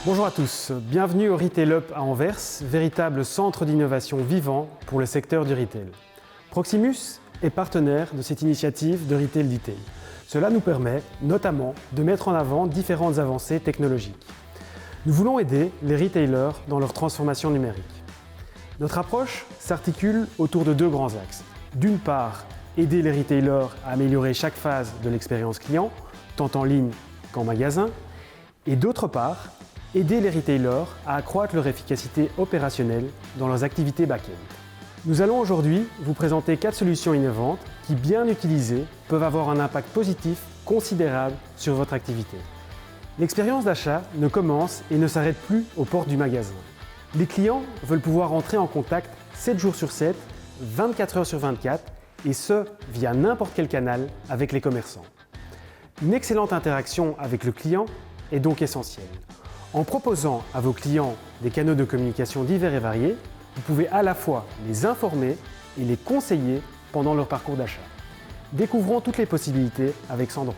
Bonjour à tous, bienvenue au Retail Up à Anvers, véritable centre d'innovation vivant pour le secteur du retail. Proximus est partenaire de cette initiative de Retail Detail. Cela nous permet notamment de mettre en avant différentes avancées technologiques. Nous voulons aider les retailers dans leur transformation numérique. Notre approche s'articule autour de deux grands axes. D'une part, aider les retailers à améliorer chaque phase de l'expérience client, tant en ligne qu'en magasin. Et d'autre part, aider les retailers à accroître leur efficacité opérationnelle dans leurs activités back-end. Nous allons aujourd'hui vous présenter 4 solutions innovantes qui, bien utilisées, peuvent avoir un impact positif considérable sur votre activité. L'expérience d'achat ne commence et ne s'arrête plus aux portes du magasin. Les clients veulent pouvoir entrer en contact 7 jours sur 7, 24 heures sur 24, et ce, via n'importe quel canal avec les commerçants. Une excellente interaction avec le client est donc essentielle. En proposant à vos clients des canaux de communication divers et variés, vous pouvez à la fois les informer et les conseiller pendant leur parcours d'achat. Découvrons toutes les possibilités avec Sandro.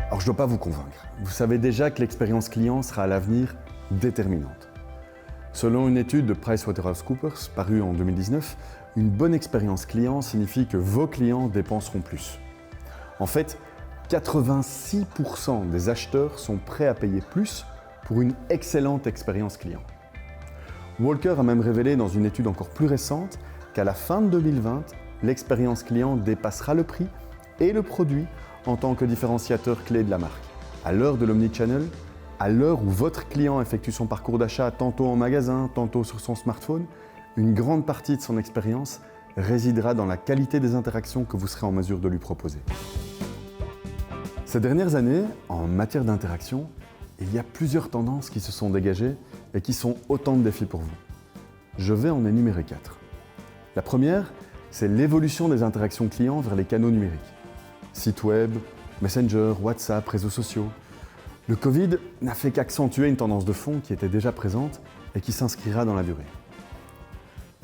Alors je ne dois pas vous convaincre. Vous savez déjà que l'expérience client sera à l'avenir déterminante. Selon une étude de PricewaterhouseCoopers parue en 2019, une bonne expérience client signifie que vos clients dépenseront plus. En fait, 86% des acheteurs sont prêts à payer plus pour une excellente expérience client. Walker a même révélé dans une étude encore plus récente qu'à la fin de 2020, l'expérience client dépassera le prix et le produit en tant que différenciateur clé de la marque. À l'heure de l'omnichannel, à l'heure où votre client effectue son parcours d'achat tantôt en magasin, tantôt sur son smartphone, une grande partie de son expérience résidera dans la qualité des interactions que vous serez en mesure de lui proposer. Ces dernières années, en matière d'interaction, il y a plusieurs tendances qui se sont dégagées et qui sont autant de défis pour vous. Je vais en énumérer 4. La première, c'est l'évolution des interactions clients vers les canaux numériques. Sites web, Messenger, WhatsApp, réseaux sociaux. Le Covid n'a fait qu'accentuer une tendance de fond qui était déjà présente et qui s'inscrira dans la durée.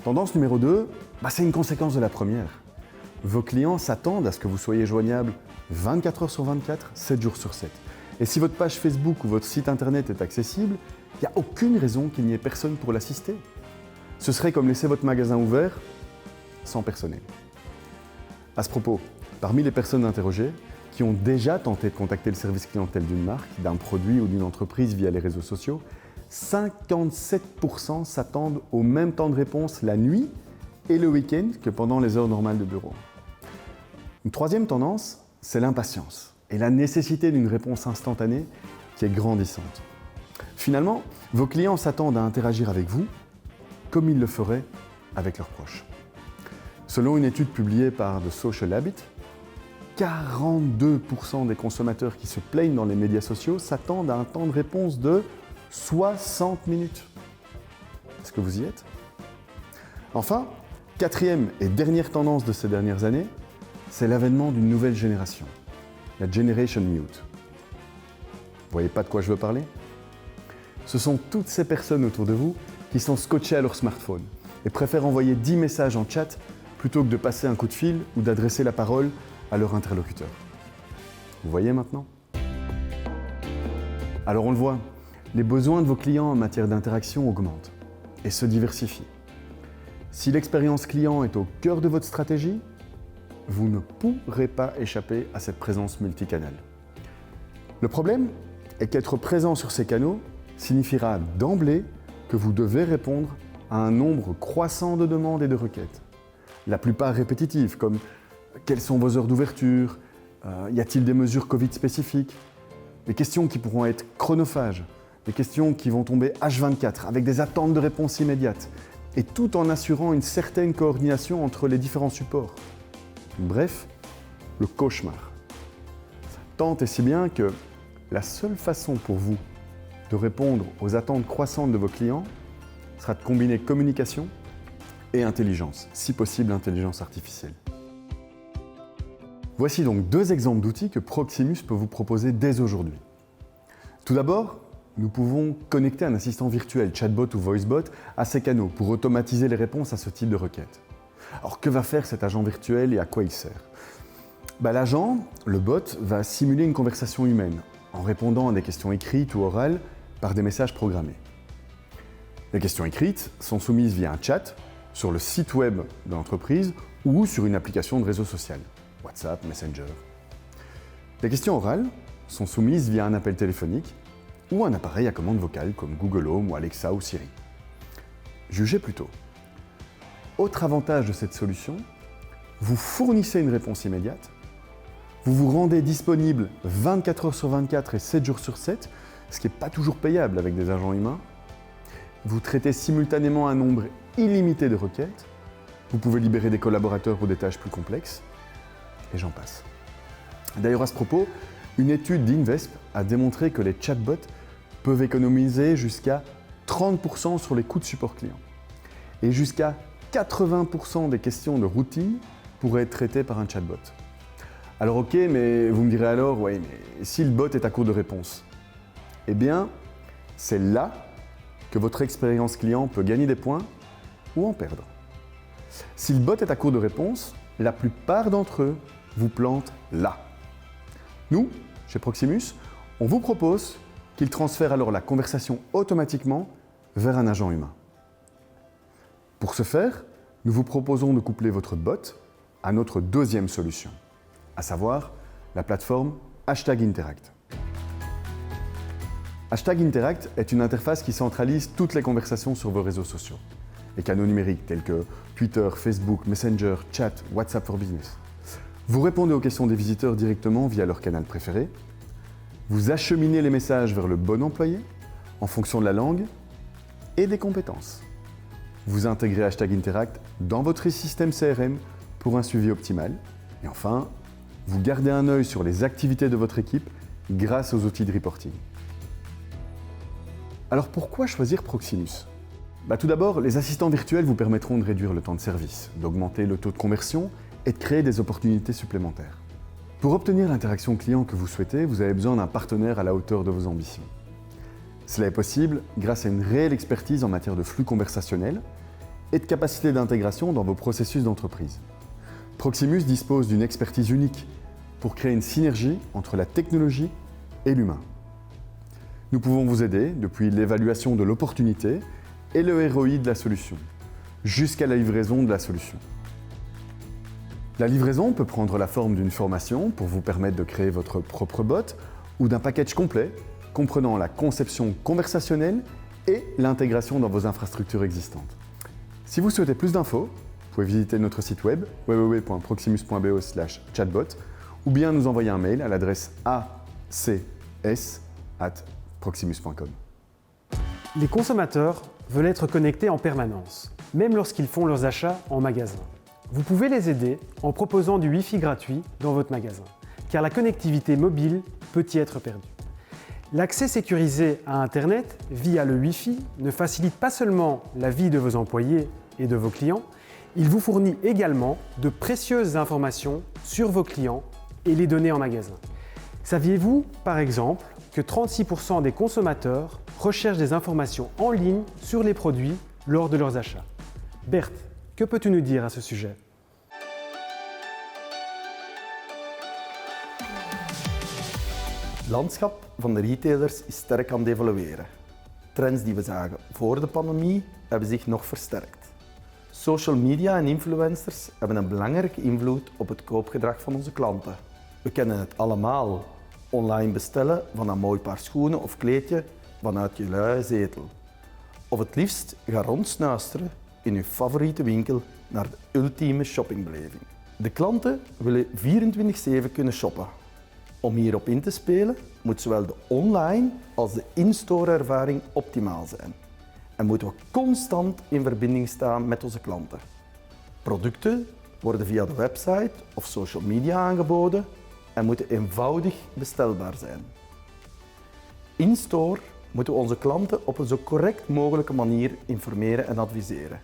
Tendance numéro 2, c'est une conséquence de la première. Vos clients s'attendent à ce que vous soyez joignable 24 heures sur 24, 7 jours sur 7. Et si votre page Facebook ou votre site internet est accessible, il n'y a aucune raison qu'il n'y ait personne pour l'assister. Ce serait comme laisser votre magasin ouvert sans personnel. À ce propos, parmi les personnes interrogées qui ont déjà tenté de contacter le service clientèle d'une marque, d'un produit ou d'une entreprise via les réseaux sociaux, 57% s'attendent au même temps de réponse la nuit et le week-end que pendant les heures normales de bureau. Une troisième tendance, c'est l'impatience et la nécessité d'une réponse instantanée qui est grandissante. Finalement, vos clients s'attendent à interagir avec vous comme ils le feraient avec leurs proches. Selon une étude publiée par The Social Habit, 42% des consommateurs qui se plaignent dans les médias sociaux s'attendent à un temps de réponse de 60 minutes. Est-ce que vous y êtes ? Enfin, quatrième et dernière tendance de ces dernières années, c'est l'avènement d'une nouvelle génération, la Generation Mute. Vous voyez pas de quoi je veux parler ? Ce sont toutes ces personnes autour de vous qui sont scotchées à leur smartphone et préfèrent envoyer 10 messages en chat plutôt que de passer un coup de fil ou d'adresser la parole à leur interlocuteur. Vous voyez maintenant ? Alors on le voit, les besoins de vos clients en matière d'interaction augmentent et se diversifient. Si l'expérience client est au cœur de votre stratégie, vous ne pourrez pas échapper à cette présence multicanale. Le problème est qu'être présent sur ces canaux signifiera d'emblée que vous devez répondre à un nombre croissant de demandes et de requêtes. La plupart répétitives, comme quelles sont vos heures d'ouverture, y a-t-il des mesures Covid spécifiques, des questions qui pourront être chronophages, des questions qui vont tomber H24 avec des attentes de réponse immédiates, et tout en assurant une certaine coordination entre les différents supports. Bref, le cauchemar. Tant et si bien que la seule façon pour vous de répondre aux attentes croissantes de vos clients sera de combiner communication et intelligence, si possible intelligence artificielle. Voici donc 2 exemples d'outils que Proximus peut vous proposer dès aujourd'hui. Tout d'abord, nous pouvons connecter un assistant virtuel, chatbot ou voicebot, à ces canaux pour automatiser les réponses à ce type de requête. Alors que va faire cet agent virtuel et à quoi il sert ? L'agent, le bot, va simuler une conversation humaine en répondant à des questions écrites ou orales par des messages programmés. Les questions écrites sont soumises via un chat sur le site web de l'entreprise ou sur une application de réseau social, WhatsApp, Messenger. Les questions orales sont soumises via un appel téléphonique ou un appareil à commande vocale comme Google Home ou Alexa ou Siri. Jugez plutôt. Autre avantage de cette solution, vous fournissez une réponse immédiate, vous vous rendez disponible 24 heures sur 24 et 7 jours sur 7, ce qui n'est pas toujours payable avec des agents humains. Vous traitez simultanément un nombre illimité de requêtes, vous pouvez libérer des collaborateurs pour des tâches plus complexes, et j'en passe. D'ailleurs, à ce propos, une étude d'Invesp a démontré que les chatbots peuvent économiser jusqu'à 30% sur les coûts de support client et jusqu'à 80% des questions de routine pourraient être traitées par un chatbot. Alors ok, mais vous me direz alors, ouais, mais si le bot est à court de réponses, eh bien, c'est là que votre expérience client peut gagner des points ou en perdre. Si le bot est à court de réponses, la plupart d'entre eux vous plantent là. Nous, chez Proximus, on vous propose qu'il transfère alors la conversation automatiquement vers un agent humain. Pour ce faire, nous vous proposons de coupler votre bot à notre deuxième solution, à savoir la plateforme #Interact. #Interact est une interface qui centralise toutes les conversations sur vos réseaux sociaux, les canaux numériques tels que Twitter, Facebook, Messenger, Chat, WhatsApp for Business. Vous répondez aux questions des visiteurs directement via leur canal préféré. Vous acheminez les messages vers le bon employé en fonction de la langue et des compétences. Vous intégrez #Interact dans votre système CRM pour un suivi optimal. Et enfin, vous gardez un œil sur les activités de votre équipe grâce aux outils de reporting. Alors pourquoi choisir Proximus ? Tout d'abord, les assistants virtuels vous permettront de réduire le temps de service, d'augmenter le taux de conversion et de créer des opportunités supplémentaires. Pour obtenir l'interaction client que vous souhaitez, vous avez besoin d'un partenaire à la hauteur de vos ambitions. Cela est possible grâce à une réelle expertise en matière de flux conversationnel et de capacité d'intégration dans vos processus d'entreprise. Proximus dispose d'une expertise unique pour créer une synergie entre la technologie et l'humain. Nous pouvons vous aider depuis l'évaluation de l'opportunité et le ROI de la solution, jusqu'à la livraison de la solution. La livraison peut prendre la forme d'une formation pour vous permettre de créer votre propre bot ou d'un package complet comprenant la conception conversationnelle et l'intégration dans vos infrastructures existantes. Si vous souhaitez plus d'infos, vous pouvez visiter notre site web www.proximus.be/chatbot ou bien nous envoyer un mail à l'adresse acs@proximus.com. Les consommateurs veulent être connectés en permanence, même lorsqu'ils font leurs achats en magasin. Vous pouvez les aider en proposant du Wi-Fi gratuit dans votre magasin, car la connectivité mobile peut y être perdue. L'accès sécurisé à Internet via le Wi-Fi ne facilite pas seulement la vie de vos employés et de vos clients, il vous fournit également de précieuses informations sur vos clients et les données en magasin. Saviez-vous, par exemple, que 36% des consommateurs recherchent des informations en ligne sur les produits lors de leurs achats? Berthe, que peux-tu nous dire à ce sujet? Het landschap van de retailers is sterk aan het evolueren. Trends die we zagen voor de pandemie hebben zich nog versterkt. Social media en influencers hebben een belangrijke invloed op het koopgedrag van onze klanten. We kennen het allemaal, online bestellen van een mooi paar schoenen of kleedje vanuit je luie zetel. Of het liefst gaan rondsnuisteren in je favoriete winkel naar de ultieme shoppingbeleving. De klanten willen 24/7 kunnen shoppen. Om hierop in te spelen moet zowel de online als de in-store ervaring optimaal zijn. En moeten we constant in verbinding staan met onze klanten. Producten worden via de website of social media aangeboden en moeten eenvoudig bestelbaar zijn. In-store moeten we onze klanten op een zo correct mogelijke manier informeren en adviseren.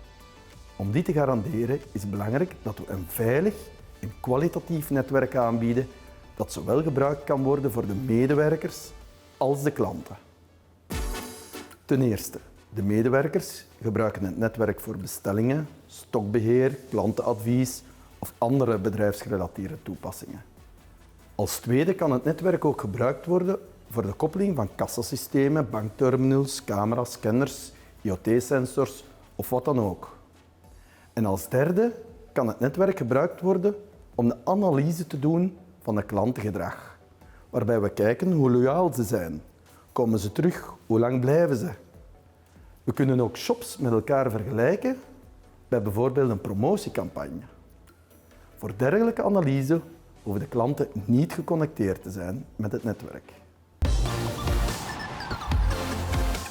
Om dit te garanderen is het belangrijk dat we een veilig en kwalitatief netwerk aanbieden dat zowel gebruikt kan worden voor de medewerkers als de klanten. Ten eerste, de medewerkers gebruiken het netwerk voor bestellingen, stokbeheer, klantenadvies of andere bedrijfsgerelateerde toepassingen. Als tweede kan het netwerk ook gebruikt worden voor de koppeling van kassasystemen, bankterminals, camera's, scanners, IoT-sensors of wat dan ook. En als derde kan het netwerk gebruikt worden om de analyse te doen van het klantengedrag, waarbij we kijken hoe loyaal ze zijn. Komen ze terug? Hoe lang blijven ze? We kunnen ook shops met elkaar vergelijken bij bijvoorbeeld een promotiecampagne. Voor dergelijke analyse hoeven de klanten niet geconnecteerd te zijn met het netwerk.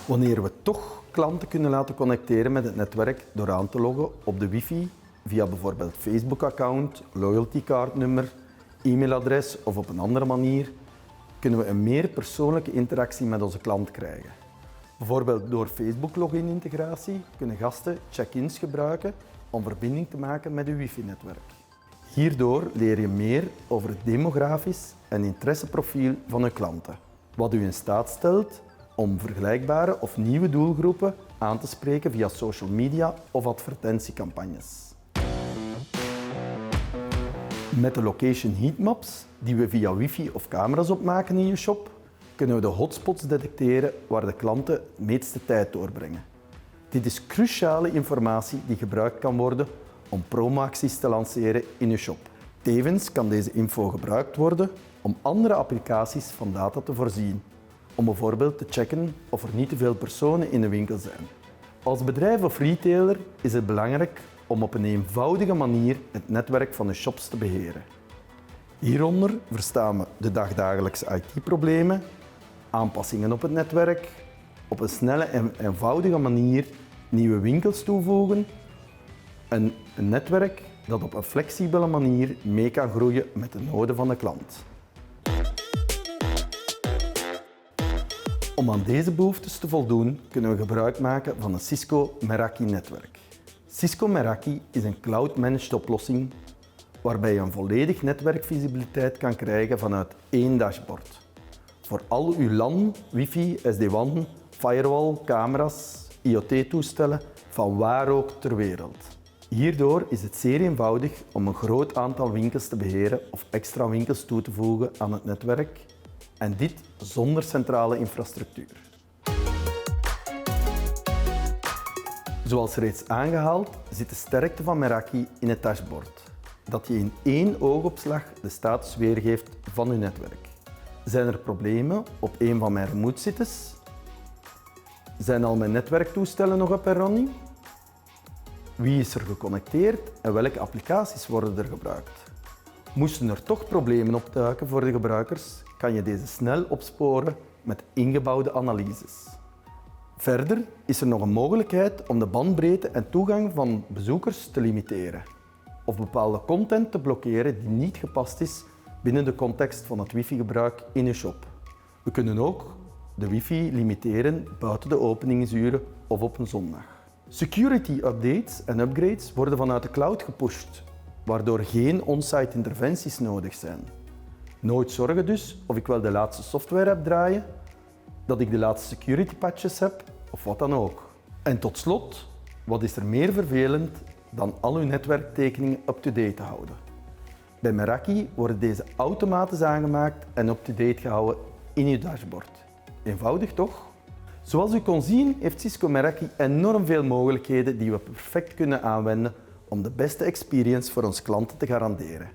Wanneer we toch klanten kunnen laten connecteren met het netwerk door aan te loggen op de wifi via bijvoorbeeld Facebook-account, loyalty-cardnummer, e-mailadres of op een andere manier, kunnen we een meer persoonlijke interactie met onze klant krijgen. Bijvoorbeeld door Facebook-login-integratie kunnen gasten check-ins gebruiken om verbinding te maken met uw wifi-netwerk. Hierdoor leer je meer over het demografisch en interesseprofiel van uw klanten, wat u in staat stelt om vergelijkbare of nieuwe doelgroepen aan te spreken via social media of advertentiecampagnes. Met de location heatmaps die we via wifi of camera's opmaken in je shop, kunnen we de hotspots detecteren waar de klanten het meeste tijd doorbrengen. Dit is cruciale informatie die gebruikt kan worden om promoacties te lanceren in je shop. Tevens kan deze info gebruikt worden om andere applicaties van data te voorzien, om bijvoorbeeld te checken of er niet te veel personen in de winkel zijn. Als bedrijf of retailer is het belangrijk om op een eenvoudige manier het netwerk van de shops te beheren. Hieronder verstaan we de dagdagelijkse IT-problemen, aanpassingen op het netwerk, op een snelle en eenvoudige manier nieuwe winkels toevoegen en een netwerk dat op een flexibele manier mee kan groeien met de noden van de klant. Om aan deze behoeftes te voldoen kunnen we gebruik maken van een Cisco Meraki-netwerk. Cisco Meraki is een cloud-managed oplossing waarbij je een volledig netwerkvisibiliteit kan krijgen vanuit één dashboard. Voor al uw LAN, wifi, SD-WAN, firewall, camera's, IoT-toestellen, van waar ook ter wereld. Hierdoor is het zeer eenvoudig om een groot aantal winkels te beheren of extra winkels toe te voegen aan het netwerk, en dit zonder centrale infrastructuur. Zoals reeds aangehaald zit de sterkte van Meraki in het dashboard, dat je in één oogopslag de status weergeeft van uw netwerk. Zijn er problemen op een van mijn remote sites? Zijn al mijn netwerktoestellen nog up en running? Wie is er geconnecteerd en welke applicaties worden er gebruikt? Moesten er toch problemen opduiken voor de gebruikers, kan je deze snel opsporen met ingebouwde analyses. Verder is er nog een mogelijkheid om de bandbreedte en toegang van bezoekers te limiteren of bepaalde content te blokkeren die niet gepast is binnen de context van het wifi-gebruik in je shop. We kunnen ook de wifi limiteren buiten de openingsuren of op een zondag. Security updates en upgrades worden vanuit de cloud gepusht, waardoor geen on-site interventies nodig zijn. Nooit zorgen dus of ik wel de laatste software heb draaien, dat ik de laatste security patches heb of wat dan ook. En tot slot, wat is er meer vervelend dan al uw netwerktekeningen up-to-date te houden? Bij Meraki worden deze automatisch aangemaakt en up-to-date gehouden in uw dashboard. Eenvoudig toch? Zoals u kon zien heeft Cisco Meraki enorm veel mogelijkheden die we perfect kunnen aanwenden om de beste experience voor onze klanten te garanderen.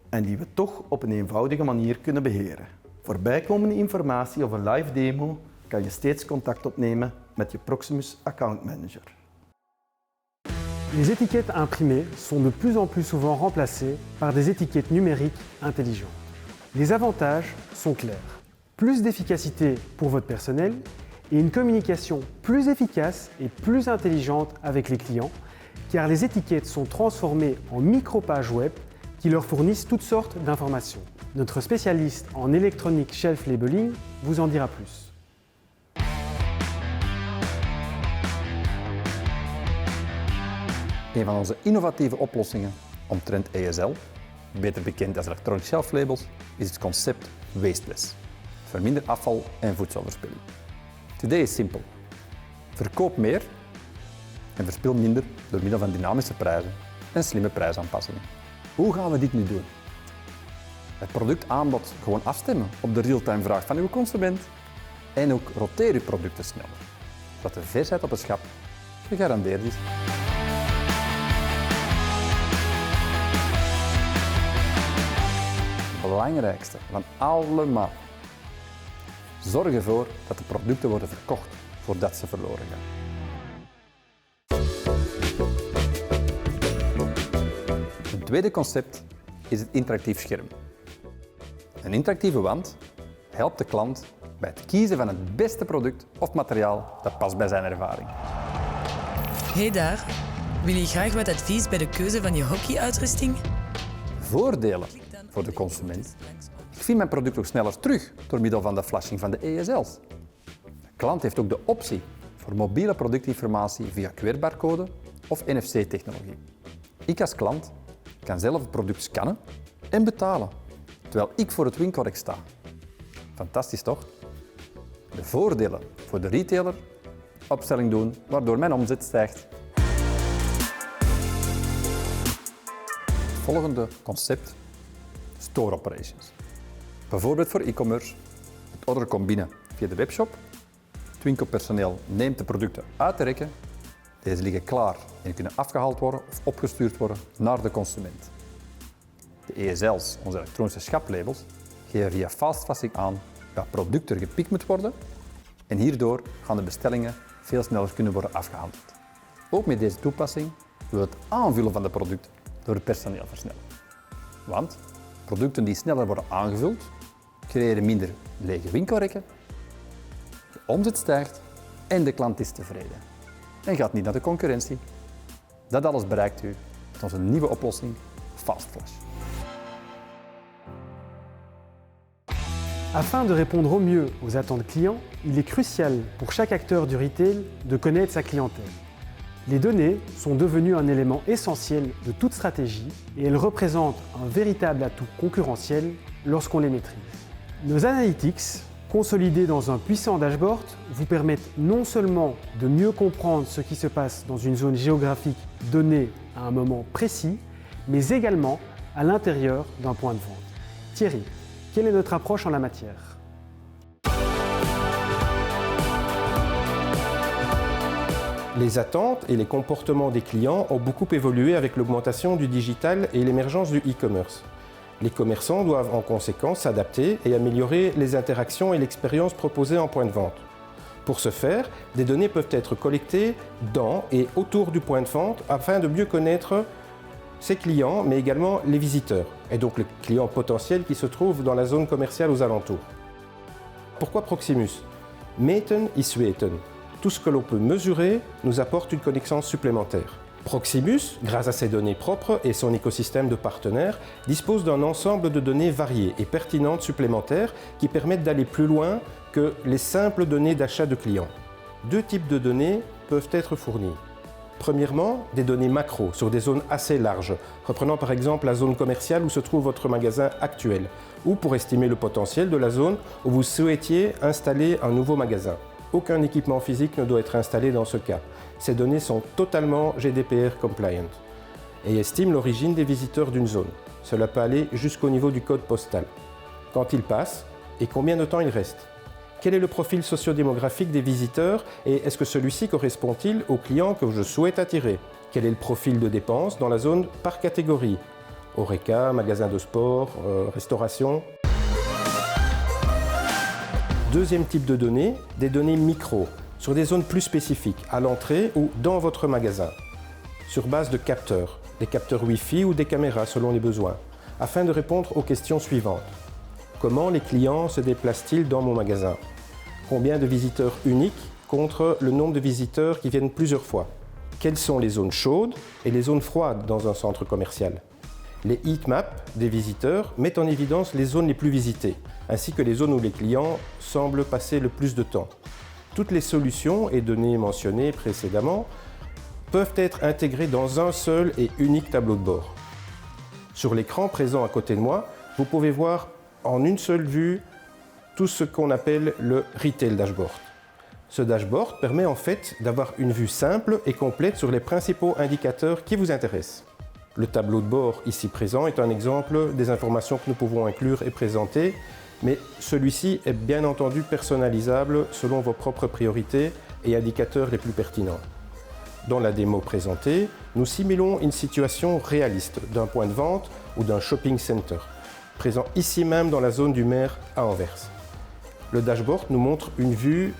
En die we toch op een eenvoudige manier kunnen beheren. Voor bijkomende informatie of een live demo kan je steeds contact opnemen met je Proximus Account Manager. Les étiquettes imprimées sont de plus en plus souvent remplacées par des étiquettes numériques intelligentes. Les avantages sont clairs. Plus d'efficacité pour votre personnel et une communication plus efficace et plus intelligente avec les clients, car les étiquettes sont transformées en micro-pages web qui leur fournissent toutes sortes d'informations. Notre spécialiste en Electronic Shelf Labeling vous en dira plus. Een van onze innovatieve oplossingen omtrent ESL, beter bekend als Electronic Shelf Labels, is het concept wasteless. Verminder afval en voedselverspilling. Het idee is simpel. Verkoop meer en verspil minder door middel van dynamische prijzen en slimme prijsaanpassingen. Hoe gaan we dit nu doen? Het productaanbod gewoon afstemmen op de real-time vraag van uw consument. En ook roteer uw producten sneller, zodat de versheid op het schap gegarandeerd is. Het belangrijkste van allemaal. Zorg ervoor dat de producten worden verkocht voordat ze verloren gaan. Een tweede concept is het interactief scherm. Een interactieve wand helpt de klant bij het kiezen van het beste product of materiaal dat past bij zijn ervaring. Hey daar, wil je graag wat advies bij de keuze van je hockeyuitrusting? Voordelen voor de consument. Ik vind mijn product ook sneller terug door middel van de flashing van de ESL's. De klant heeft ook de optie voor mobiele productinformatie via QR-barcode of NFC-technologie. Ik als klant kan zelf het product scannen en betalen, terwijl ik voor het winkelrek sta. Fantastisch toch? De voordelen voor de retailer: opstelling doen waardoor mijn omzet stijgt. Het volgende concept: store operations. Bijvoorbeeld voor e-commerce. Het order komt binnen via de webshop. Het winkelpersoneel neemt de producten uit de rekken. Deze liggen klaar en kunnen afgehaald worden of opgestuurd worden naar de consument. De ESL's, onze elektronische schaplabels, geven via fastfashing aan dat product er gepikt moet worden en hierdoor gaan de bestellingen veel sneller kunnen worden afgehandeld. Ook met deze toepassing wil het aanvullen van de producten door het personeel versnellen. Want producten die sneller worden aangevuld, creëren minder lege winkelrekken, de omzet stijgt en de klant is tevreden en gaat niet naar de concurrentie. Dat alles bereikt u met onze nieuwe oplossing FastFlash. Afin de répondre au mieux aux attentes clients, il est crucial pour chaque acteur du retail de connaître sa clientèle. Les données sont devenues un élément essentiel de toute stratégie et elles représentent un véritable atout concurrentiel lorsqu'on les maîtrise. Nos analytics, consolidés dans un puissant dashboard, vous permettent non seulement de mieux comprendre ce qui se passe dans une zone géographique donnée à un moment précis, mais également à l'intérieur d'un point de vente. Thierry, quelle est notre approche en la matière ? Les attentes et les comportements des clients ont beaucoup évolué avec l'augmentation du digital et l'émergence du e-commerce. Les commerçants doivent en conséquence s'adapter et améliorer les interactions et l'expérience proposée en point de vente. Pour ce faire, des données peuvent être collectées dans et autour du point de vente afin de mieux connaître ses clients, mais également les visiteurs, et donc les clients potentiels qui se trouvent dans la zone commerciale aux alentours. Pourquoi Proximus ? Meten is weten. Tout ce que l'on peut mesurer nous apporte une connaissance supplémentaire. Proximus, grâce à ses données propres et son écosystème de partenaires, dispose d'un ensemble de données variées et pertinentes supplémentaires qui permettent d'aller plus loin que les simples données d'achat de clients. Deux types de données peuvent être fournies. Premièrement, des données macro sur des zones assez larges, reprenant par exemple la zone commerciale où se trouve votre magasin actuel, ou pour estimer le potentiel de la zone où vous souhaitiez installer un nouveau magasin. Aucun équipement physique ne doit être installé dans ce cas. Ces données sont totalement GDPR compliant et estiment l'origine des visiteurs d'une zone. Cela peut aller jusqu'au niveau du code postal. Quand ils passent et combien de temps ils restent. Quel est le profil sociodémographique des visiteurs et est-ce que celui-ci correspond-il aux clients que je souhaite attirer? Quel est le profil de dépenses dans la zone par catégorie? Horeca, magasin de sport, restauration. Deuxième type de données, des données micro, sur des zones plus spécifiques, à l'entrée ou dans votre magasin, sur base de capteurs, des capteurs Wi-Fi ou des caméras selon les besoins, afin de répondre aux questions suivantes. Comment les clients se déplacent-ils dans mon magasin? Combien de visiteurs uniques contre le nombre de visiteurs qui viennent plusieurs fois? Quelles sont les zones chaudes et les zones froides dans un centre commercial? Les heatmaps des visiteurs mettent en évidence les zones les plus visitées, ainsi que les zones où les clients semblent passer le plus de temps. Toutes les solutions et données mentionnées précédemment peuvent être intégrées dans un seul et unique tableau de bord. Sur l'écran présent à côté de moi, vous pouvez voir en une seule vue tout ce qu'on appelle le Retail Dashboard. Ce dashboard permet en fait d'avoir une vue simple et complète sur les principaux indicateurs qui vous intéressent. Le tableau de bord ici présent est un exemple des informations que nous pouvons inclure et présenter, mais celui-ci est bien entendu personnalisable selon vos propres priorités et indicateurs les plus pertinents. Dans la démo présentée, nous simulons une situation réaliste d'un point de vente ou d'un shopping center, présent ici même dans la zone du maire à Anvers. Le dashboard nous montre une vue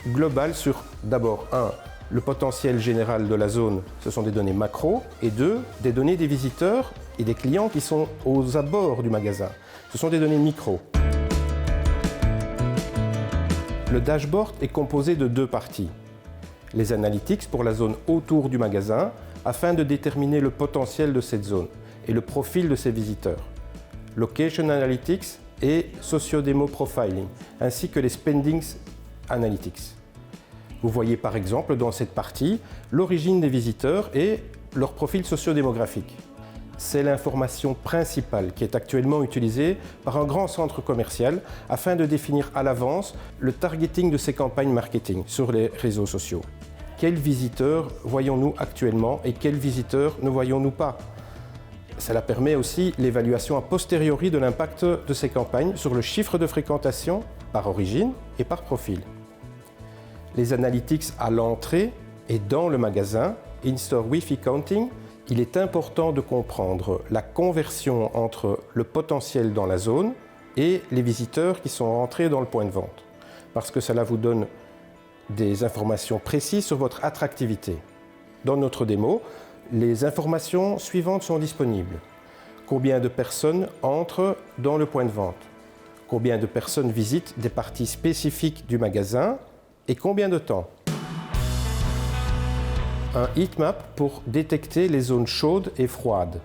globale sur d'abord 1. Le potentiel général de la zone, ce sont des données macro, et 2. Des données des visiteurs et des clients qui sont aux abords du magasin. Ce sont des données micro. Le dashboard est composé de 2 parties. Les analytics pour la zone autour du magasin, afin de déterminer le potentiel de cette zone et le profil de ses visiteurs. Location Analytics et Socio-Demo Profiling, ainsi que les Spendings Analytics. Vous voyez par exemple dans cette partie l'origine des visiteurs et leur profil socio-démographique. C'est l'information principale qui est actuellement utilisée par un grand centre commercial afin de définir à l'avance le targeting de ses campagnes marketing sur les réseaux sociaux. Quels visiteurs voyons-nous actuellement et quels visiteurs ne voyons-nous pas? Cela permet aussi l'évaluation a posteriori de l'impact de ces campagnes sur le chiffre de fréquentation par origine et par profil. Les analytics à l'entrée et dans le magasin, In-Store Wi-Fi Counting, il est important de comprendre la conversion entre le potentiel dans la zone et les visiteurs qui sont rentrés dans le point de vente, parce que cela vous donne des informations précises sur votre attractivité. Dans notre démo, les informations suivantes sont disponibles. Combien de personnes entrent dans le point de vente? Combien de personnes visitent des parties spécifiques du magasin? Et combien de temps? Un heatmap pour détecter les zones chaudes et froides,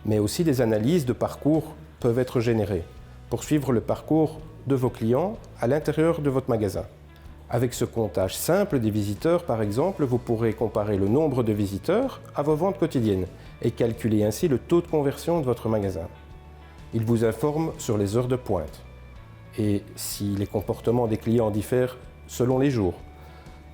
mais aussi des analyses de parcours peuvent être générées pour suivre le parcours de vos clients à l'intérieur de votre magasin. Avec ce comptage simple des visiteurs, par exemple, vous pourrez comparer le nombre de visiteurs à vos ventes quotidiennes et calculer ainsi le taux de conversion de votre magasin. Il vous informe sur les heures de pointe et si les comportements des clients diffèrent selon les jours.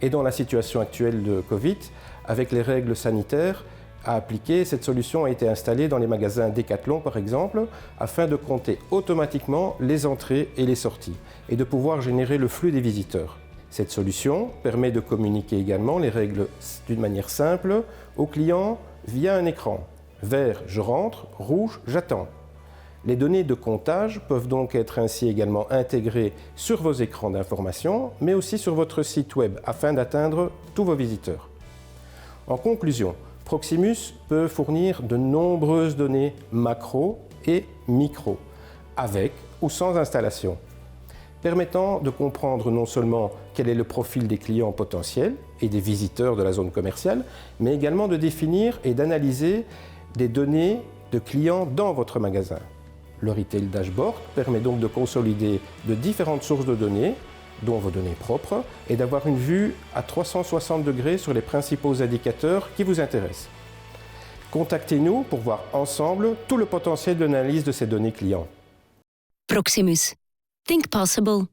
Et dans la situation actuelle de Covid, avec les règles sanitaires à appliquer, cette solution a été installée dans les magasins Decathlon par exemple, afin de compter automatiquement les entrées et les sorties et de pouvoir générer le flux des visiteurs. Cette solution permet de communiquer également les règles d'une manière simple aux clients via un écran. Vert, je rentre, rouge, j'attends. Les données de comptage peuvent donc être ainsi également intégrées sur vos écrans d'information, mais aussi sur votre site web afin d'atteindre tous vos visiteurs. En conclusion, Proximus peut fournir de nombreuses données macro et micro, avec ou sans installation, permettant de comprendre non seulement quel est le profil des clients potentiels et des visiteurs de la zone commerciale, mais également de définir et d'analyser des données de clients dans votre magasin. Le Retail Dashboard permet donc de consolider de différentes sources de données, dont vos données propres, et d'avoir une vue à 360 degrés sur les principaux indicateurs qui vous intéressent. Contactez-nous pour voir ensemble tout le potentiel d'analyse de ces données clients. Proximus. Think possible.